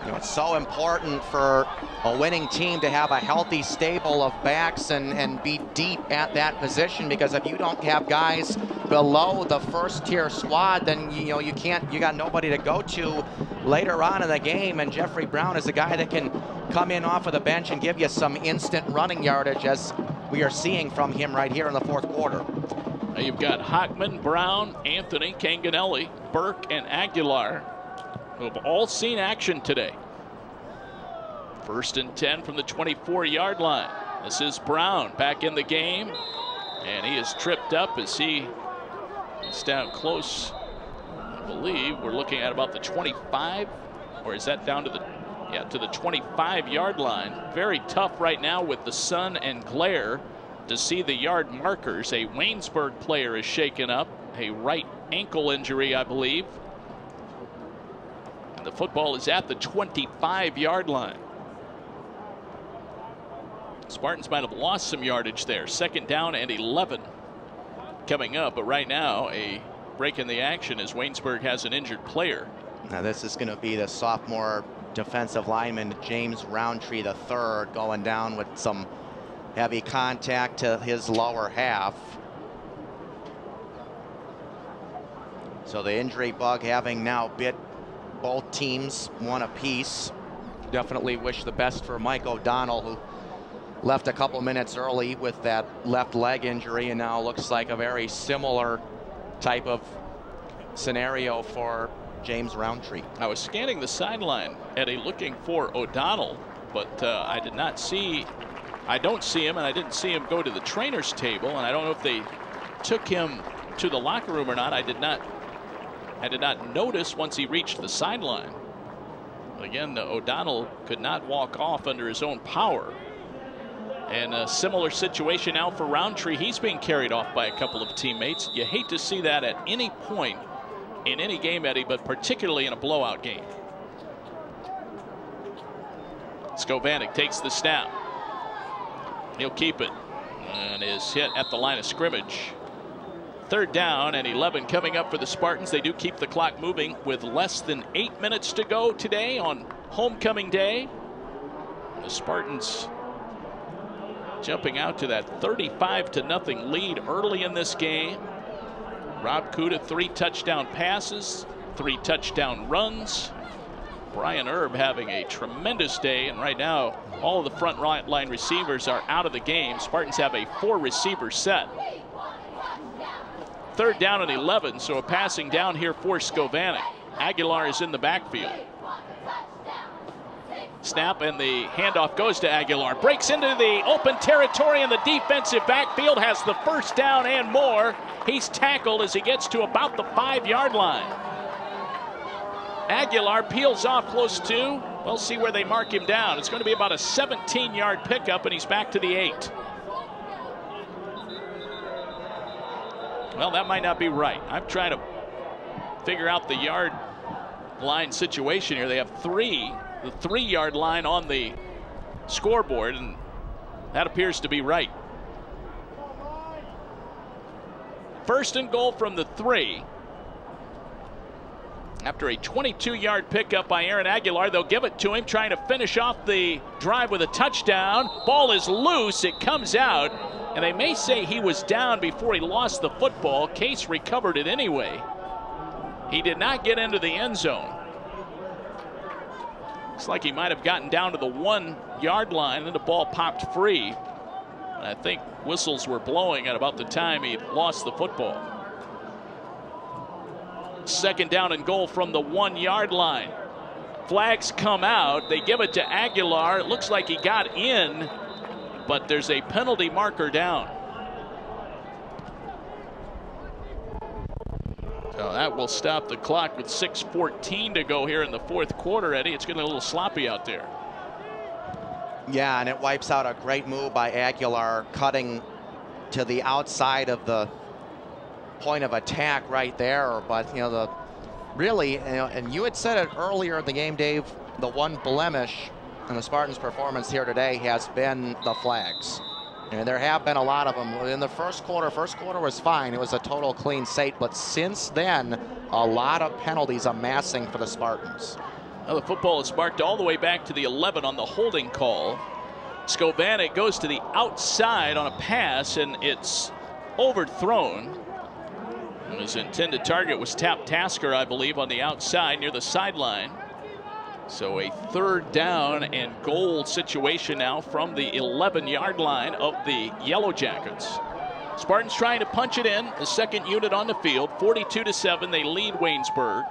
You know, it's so important for a winning team to have a healthy stable of backs and be deep at that position, because if you don't have guys below the first-tier squad, then you got nobody to go to later on in the game. And Jeffrey Brown is a guy that can come in off of the bench and give you some instant running yardage, as we are seeing from him right here in the 4th quarter. Now you've got Hockman, Brown, Anthony, Canganelli, Burke, and Aguilar, who have all seen action today. 1st and 10 from the 24-yard line. This is Brown back in the game, and he is tripped up as he is down close. I believe we're looking at about the 25, or is that down to the 25-yard line. Very tough right now with the sun and glare to see the yard markers. A Waynesburg player is shaken up, a right ankle injury, I believe. And the football is at the 25-yard line. Spartans might have lost some yardage there. 2nd down and 11 coming up, but right now a break in the action as Waynesburg has an injured player. Now this is going to be the sophomore defensive lineman James Roundtree III going down with some heavy contact to his lower half. So the injury bug having now bit both teams one apiece. Definitely wish the best for Mike O'Donnell, who left a couple minutes early with that left leg injury, and now looks like a very similar type of scenario for James Roundtree. I was scanning the sideline, Eddie, looking for O'Donnell, but I don't see him, and I didn't see him go to the trainer's table, and I don't know if they took him to the locker room or not. I did not notice once he reached the sideline. Again, O'Donnell could not walk off under his own power. And a similar situation now for Roundtree. He's being carried off by a couple of teammates. You hate to see that at any point in any game, Eddie, but particularly in a blowout game. Skovanec takes the snap. He'll keep it and is hit at the line of scrimmage. 3rd down and 11 coming up for the Spartans. They do keep the clock moving with less than 8 minutes to go today on homecoming day. The Spartans jumping out to that 35-0 lead early in this game. Rob Kuda, 3 touchdown passes, 3 touchdown runs. Brian Erb having a tremendous day, and right now all of the front line receivers are out of the game. Spartans have a 4-receiver set. 3rd down and 11, so a passing down here for Skovanec. Aguilar is in the backfield. Snap, and the handoff goes to Aguilar. Breaks into the open territory in the defensive backfield, has the 1st down and more. He's tackled as he gets to about the 5-yard line. Aguilar peels off close to, we'll see where they mark him down. It's going to be about a 17-yard pickup, and he's back to the 8. Well, that might not be right. I'm trying to figure out the yard line situation here. They have 3. The 3-yard line on the scoreboard, and that appears to be right. First and goal from the 3. After a 22-yard pickup by Aaron Aguilar, they'll give it to him, trying to finish off the drive with a touchdown. Ball is loose, it comes out, and they may say he was down before he lost the football. Case recovered it anyway. He did not get into the end zone. Looks like he might have gotten down to the 1-yard line, and then the ball popped free. I think whistles were blowing at about the time he lost the football. Second down and goal from the 1-yard line. Flags come out. They give it to Aguilar. It looks like he got in, but there's a penalty marker down. So that will stop the clock with 6:14 to go here in the fourth quarter, Eddie. It's getting a little sloppy out there. Yeah, and it wipes out a great move by Aguilar, cutting to the outside of the point of attack right there. But, you know, and you had said it earlier in the game, Dave, the one blemish in the Spartans' performance here today has been the flags. And there have been a lot of them. In the first quarter was fine. It was a total clean slate. But since then, a lot of penalties amassing for the Spartans. Well, the football is marked all the way back to the 11 on the holding call. Skovanec goes to the outside on a pass, and it's overthrown. And his intended target was Tap Tasker, I believe, on the outside near the sideline. So a third down and goal situation now from the 11-yard line of the Yellow Jackets. Spartans trying to punch it in. The second unit on the field, 42-7. They lead Waynesburg.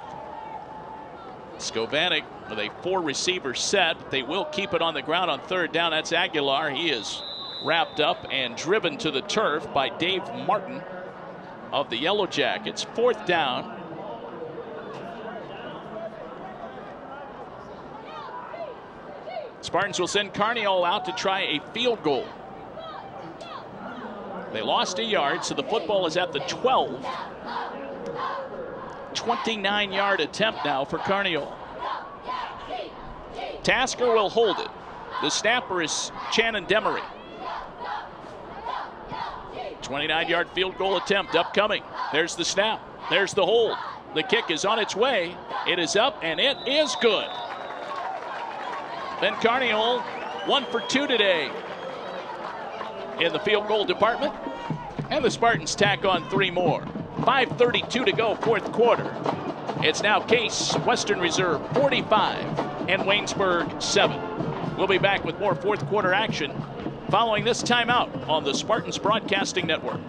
Skovanec with a 4-receiver set. They will keep it on the ground on third down. That's Aguilar. He is wrapped up and driven to the turf by Dave Martin of the Yellow Jackets. Fourth down. Spartans will send Carniol out to try a field goal. They lost a yard, so the football is at the 12. 29-yard attempt now for Carniol. Tasker will hold it. The snapper is Shannon Demery. 29-yard field goal attempt upcoming. There's the snap. There's the hold. The kick is on its way. It is up, and it is good. Ben Carniol, 1 for 2 today in the field goal department. And the Spartans tack on 3 more. 5:32 to go, fourth quarter. It's now Case Western Reserve 45 and Waynesburg 7. We'll be back with more fourth quarter action following this timeout on the Spartans Broadcasting Network.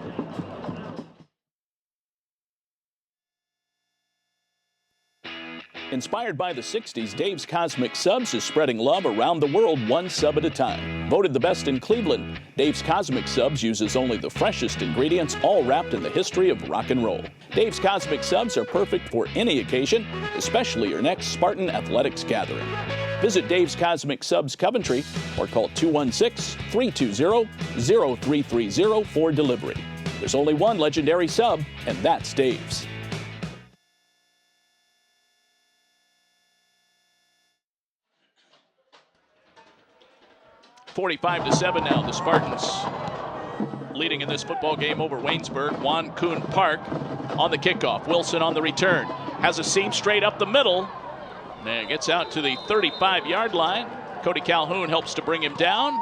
Inspired by the 60s, Dave's Cosmic Subs is spreading love around the world, one sub at a time. Voted the best in Cleveland, Dave's Cosmic Subs uses only the freshest ingredients, all wrapped in the history of rock and roll. Dave's Cosmic Subs are perfect for any occasion, especially your next Spartan Athletics gathering. Visit Dave's Cosmic Subs Coventry or call 216-320-0330 for delivery. There's only one legendary sub, and that's Dave's. 45-7 now. The Spartans leading in this football game over Waynesburg. Juan Kuhn Park on the kickoff. Wilson on the return. Has a seam straight up the middle. And gets out to the 35-yard line. Cody Calhoun helps to bring him down.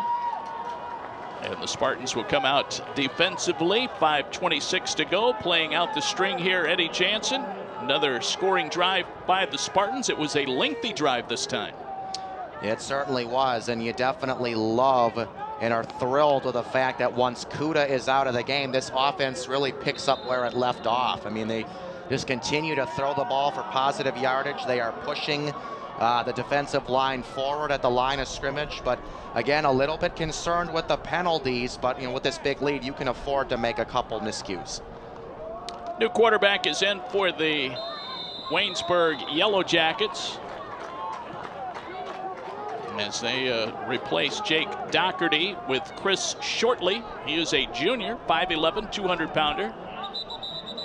And the Spartans will come out defensively. 5:26 to go. Playing out the string here, Eddy Jansen. Another scoring drive by the Spartans. It was a lengthy drive this time. It certainly was, and you definitely love and are thrilled with the fact that once Kuda is out of the game, this offense really picks up where it left off. I mean, they just continue to throw the ball for positive yardage. They are pushing the defensive line forward at the line of scrimmage, but again, a little bit concerned with the penalties, but with this big lead, you can afford to make a couple miscues. New quarterback is in for the Waynesburg Yellow Jackets as they replace Jake Doherty with Chris Shortley. He is a junior, 5'11", 200-pounder.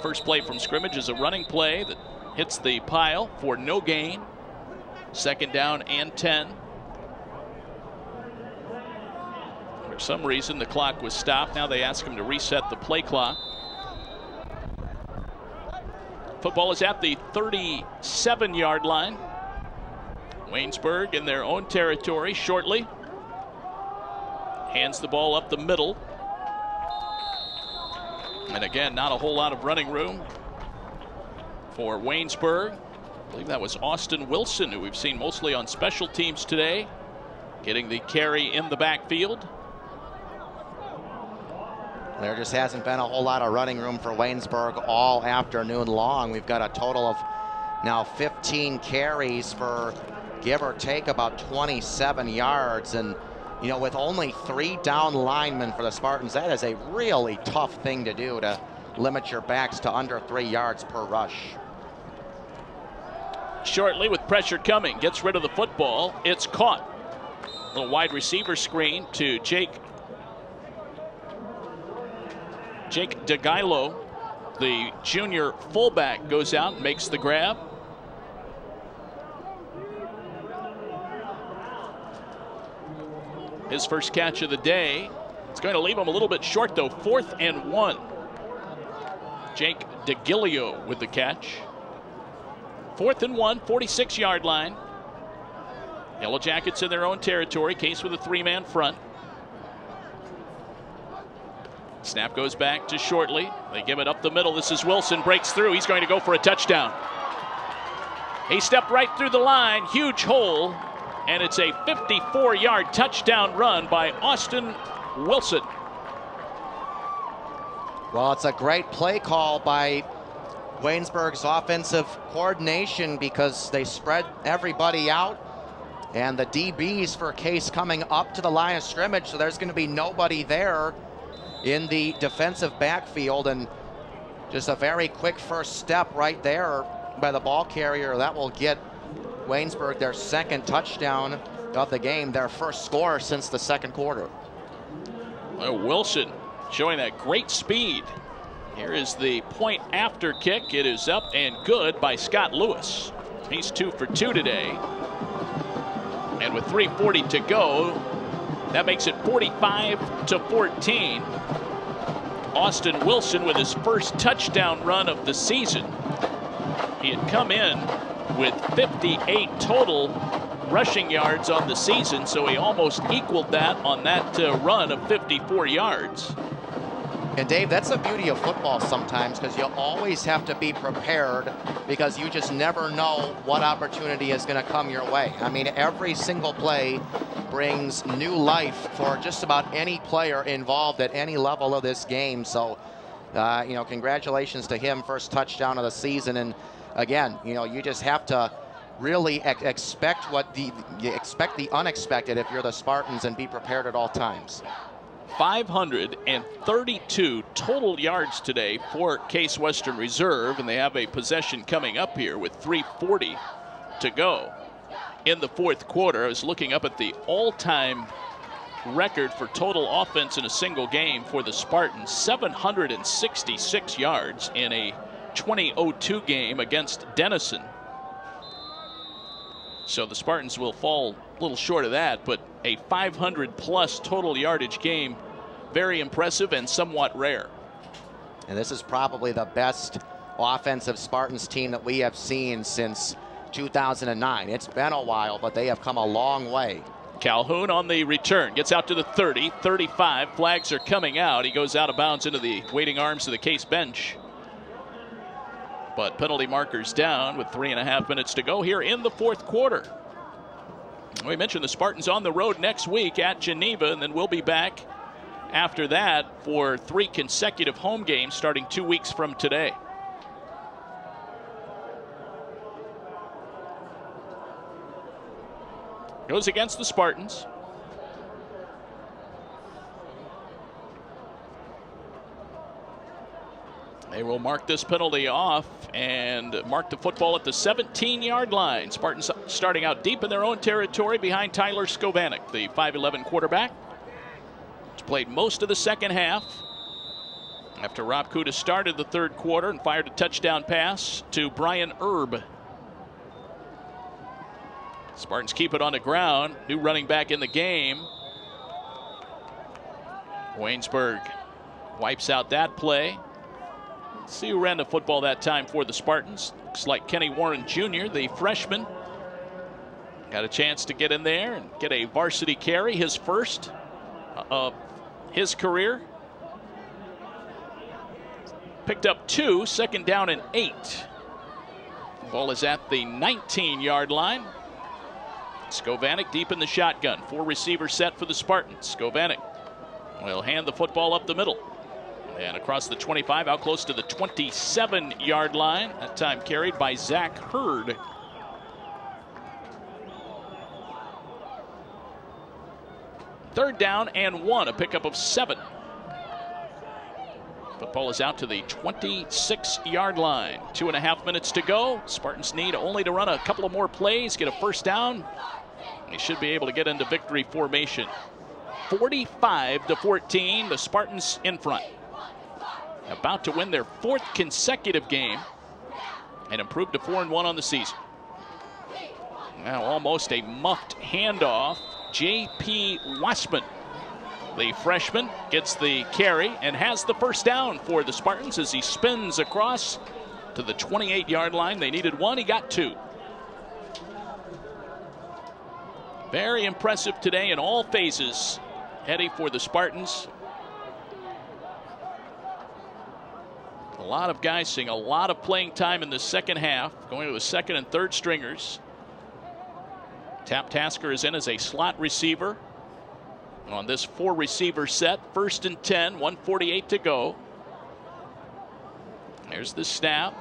First play from scrimmage is a running play that hits the pile for no gain. Second down and 10. some reason, the clock was stopped. Now they ask him to reset the play clock. Football is at the 37-yard line. Waynesburg in their own territory shortly. Hands the ball up the middle. And again, not a whole lot of running room for Waynesburg. I believe that was Austin Wilson, who we've seen mostly on special teams today, getting the carry in the backfield. There just hasn't been a whole lot of running room for Waynesburg all afternoon long. We've got a total of now 15 carries for give or take about 27 yards. And, you know, with only 3 down linemen for the Spartans, that is a really tough thing to do, to limit your backs to under 3 yards per rush. Shortly, with pressure coming, gets rid of the football. It's caught. A little wide receiver screen to Jake DeGuilo, the junior fullback, goes out and makes the grab. His first catch of the day. It's going to leave him a little bit short, though. 4th and 1. Jake DeGuilo with the catch. 4th and 1, 46-yard line. Yellow Jackets in their own territory. Case with a 3-man front. Snap goes back to Shortley. They give it up the middle. This is Wilson, breaks through. He's going to go for a touchdown. He stepped right through the line, huge hole, and it's a 54-yard touchdown run by Austin Wilson. Well, it's a great play call by Waynesburg's offensive coordination, because they spread everybody out, and the DBs for Case coming up to the line of scrimmage, so there's going to be nobody there in the defensive backfield, and just a very quick first step right there by the ball carrier. That will get Waynesburg their 2nd touchdown of the game, their first score since the 2nd quarter. Well, Wilson showing that great speed. Here is the point after kick. It is up and good by Scott Lewis. He's 2 for 2 today. And with 3:40 to go, that makes it 45-14. Austin Wilson with his first touchdown run of the season. He had come in with 58 total rushing yards on the season, so he almost equaled that on that run of 54 yards. And Dave, that's the beauty of football sometimes, because you always have to be prepared, because you just never know what opportunity is going to come your way. I mean, every single play brings new life for just about any player involved at any level of this game. So, you know, congratulations to him, first touchdown of the season. And again, you know, you just have to really expect the unexpected if you're the Spartans, and be prepared at all times. 532 total yards today for Case Western Reserve, and they have a possession coming up here with 3:40 to go in the 4th quarter. I was looking up at the all-time record for total offense in a single game for the Spartans, 766 yards in a 2002 game against Denison. So the Spartans will fall a little short of that, but a 500-plus total yardage game, very impressive and somewhat rare. And this is probably the best offensive Spartans team that we have seen since 2009. It's been a while, but they have come a long way. Calhoun on the return, gets out to the 30, 35. Flags are coming out. He goes out of bounds into the waiting arms of the Case bench. But penalty markers down with 3.5 minutes to go here in the 4th quarter. We mentioned the Spartans on the road next week at Geneva, and then we'll be back after that for 3 consecutive home games starting 2 weeks from today. Goes against the Spartans. They will mark this penalty off and mark the football at the 17-yard line. Spartans starting out deep in their own territory behind Tyler Skovanec, the 5'11 quarterback. He's played most of the second half after Rob Kuda started the 3rd quarter and fired a touchdown pass to Brian Erb. Spartans keep it on the ground. New running back in the game. Waynesburg wipes out that play. Let's see who ran the football that time for the Spartans. Looks like Kenny Warren Jr., the freshman. Got a chance to get in there and get a varsity carry, his first of his career. Picked up 2, second down and 8. Ball is at the 19-yard line. Skovanec deep in the shotgun. 4 receiver set for the Spartans. Skovanec will hand the football up the middle. And across the 25, out close to the 27-yard line. That time carried by Zach Hurd. Third down and 1, a pickup of 7. Football is out to the 26-yard line. 2.5 minutes to go. Spartans need only to run a couple of more plays, get a first down. They should be able to get into victory formation. 45-14, the Spartans in front. About to win their 4th consecutive game and improve to 4-1 on the season. Now almost a muffed handoff. J.P. Wassman, the freshman, gets the carry and has the first down for the Spartans as he spins across to the 28-yard line. They needed 1, he got 2. Very impressive today in all phases, Eddy, for the Spartans. A lot of guys seeing a lot of playing time in the second half, going to the second and third stringers. Tap Tasker is in as a slot receiver on this 4-receiver set. 1st and 10, 1:48 to go. There's the snap.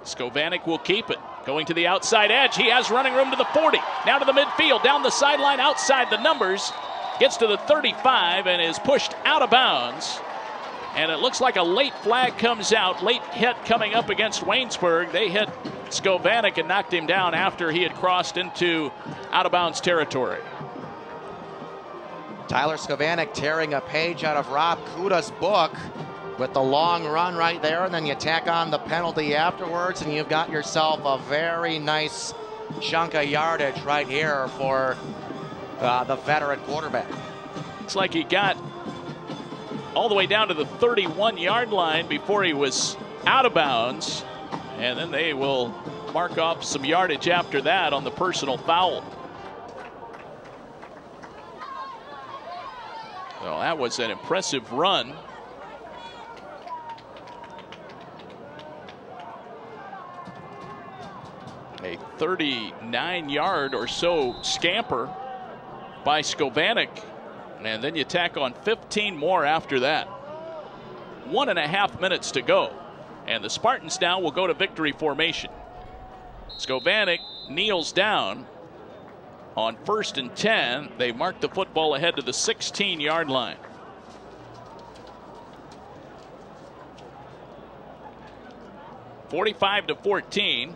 Skovanec will keep it. Going to the outside edge. He has running room to the 40. Now to the midfield, down the sideline, outside the numbers. Gets to the 35 and is pushed out of bounds. And it looks like a late flag comes out. Late hit coming up against Waynesburg. They hit Skovanec and knocked him down after he had crossed into out-of-bounds territory. Tyler Skovanec tearing a page out of Rob Kuda's book with the long run right there, and then you tack on the penalty afterwards, and you've got yourself a very nice chunk of yardage right here for the veteran quarterback. Looks like he got all the way down to the 31-yard line before he was out of bounds. And then they will mark off some yardage after that on the personal foul. Well, that was an impressive run. A 39-yard or so scamper by Skovanec. And then you tack on 15 more after that. 1.5 minutes to go. And the Spartans now will go to victory formation. Skovanec kneels down on 1st and 10. They mark the football ahead to the 16-yard line. (45-14).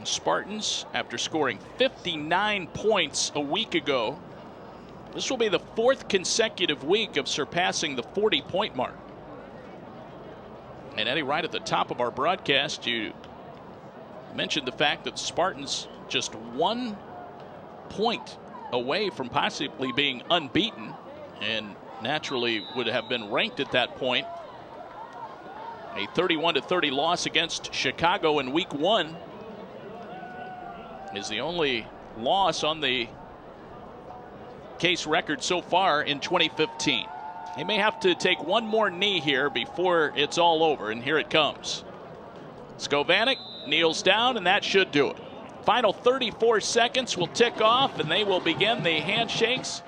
Spartans, after scoring 59 points a week ago, this will be the 4th consecutive week of surpassing the 40-point mark. And Eddy, right at the top of our broadcast, you mentioned the fact that the Spartans just 1 point away from possibly being unbeaten, and naturally would have been ranked at that point. A 31-30 loss against Chicago in week 1 is the only loss on the case record so far in 2015. They may have to take one more knee here before it's all over, and here it comes. Skovanec kneels down, and that should do it. Final 34 seconds will tick off, and they will begin the handshakes